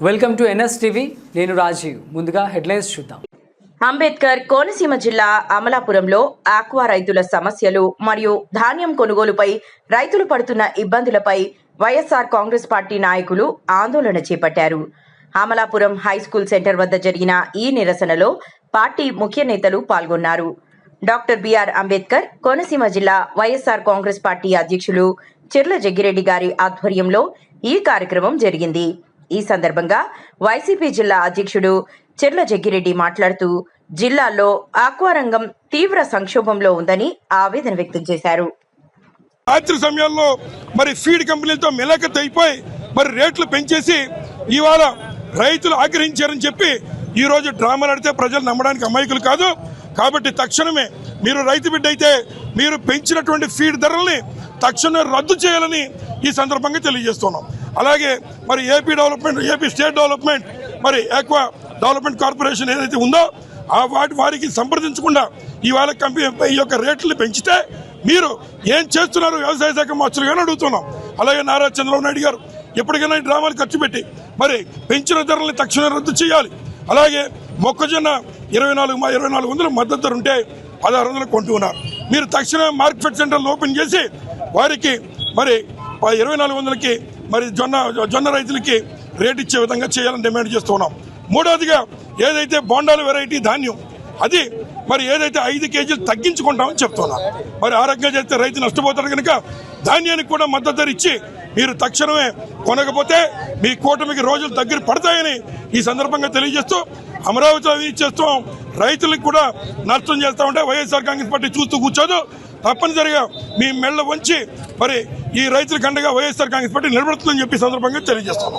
Welcome to NSTV. నేను రాజీవ్. ముందుగా headlines చూద్దాం. అంబేద్కర్ కోనసీమ జిల్లా అమలాపురంలో ఆక్వా రైతుల సమస్యలు మరియు ధాన్యం కొనుగోలుపై రైతులు పడుతున్న ఇబ్బందులపై వైఎస్ఆర్ కాంగ్రెస్ పార్టీ నాయకులు ఆందోళన చేపట్టారు. అమలాపురం హైస్కూల్ సెంటర్ వద్ద జరిగిన ఈ నిరసనలో పార్టీ ముఖ్య నేతలు పాల్గొన్నారు. డాక్టర్ బిఆర్ అంబేద్కర్ కోనసీమ జిల్లా వైఎస్ఆర్ కాంగ్రెస్ పార్టీ అధ్యక్షులు చిర్ల జగ్గిరెడ్డి గారి ఆధ్వర్యంలో ఈ కార్యక్రమం జరిగింది. ఈ సందర్భంగా వైసీపీ జిల్లా అధ్యక్షుడు చిర్ల జగ్గిరెడ్డి మాట్లాడుతూ జిల్లాలో ఆక్వా రంగం తీవ్ర సంక్షోభంలో ఉందని ఆవేదన వ్యక్తం చేశారు. రాత్రి సమయాల్లో మరి ఫీడ్ కంపెనీలతో మిలకత్ అయిపోయి మరి రేట్లు పెంచేసి ఇవాళ రైతులు ఆగ్రహించారని చెప్పి ఈ రోజు డ్రామాలు ఆడితే ప్రజలు నమ్మడానికి అమాయకులు కాదు. కాబట్టి తక్షణమే మీరు రైతు బిడ్డ అయితే మీరు పెంచినటువంటి ఫీడ్ ధరల్ని తక్షణమే రద్దు చేయాలని ఈ సందర్భంగా తెలియజేస్తున్నాం. అలాగే మరి ఏపీ స్టేట్ డెవలప్మెంట్ మరి ఆక్వా డెవలప్మెంట్ కార్పొరేషన్ ఏదైతే ఉందో వారికి సంప్రదించకుండా ఇవాళ కంపెనీ ఈ యొక్క రేట్లు పెంచితే మీరు ఏం చేస్తున్నారు వ్యవసాయ శాఖ మంత్రులుగానే అడుగుతున్నాం. అలాగే నారా చంద్రబాబు నాయుడు గారు ఎప్పటికైనా ఈ డ్రామాలు ఖర్చు పెట్టి మరి పెంచిన ధరల్ని తక్షణమే రద్దు చేయాలి. అలాగే మొక్కజొన్న 2400 మద్దతు ధర ఉంటే 1600 కొంటున్నారు. మీరు తక్షణమే మార్కెట్ సెంటర్లు ఓపెన్ చేసి వారికి మరి 2400కి మరి జొన్న రైతులకి రేట్ ఇచ్చే విధంగా చేయాలని డిమాండ్ చేస్తున్నాం. మూడవదిగా ఏదైతే బోండాల వెరైటీ ధాన్యం అది మరి ఏదైతే 5 కేజీలు తగ్గించుకుంటామని చెప్తున్నారు. మరి ఆ రకంగా చేస్తే రైతు నష్టపోతారు కనుక ధాన్యానికి కూడా మద్దతు ధర ఇచ్చి మీరు తక్షణమే కొనకపోతే మీ కూటమికి రోజులు దగ్గర పడతాయని ఈ సందర్భంగా తెలియజేస్తూ అమరావతిలో చేస్తాం రైతులకు కూడా నష్టం చేస్తా ఉంటే వైఎస్ఆర్ కాంగ్రెస్ పార్టీ చూస్తూ కూర్చోదు. తప్పనిసరిగా మీ మెళ్ళ వంచి మరి ఈ రైతులకు అండగా వైఎస్ఆర్ కాంగ్రెస్ పార్టీ నిలబడుతుందని చెప్పి సందర్భంగా తెలియజేస్తాం.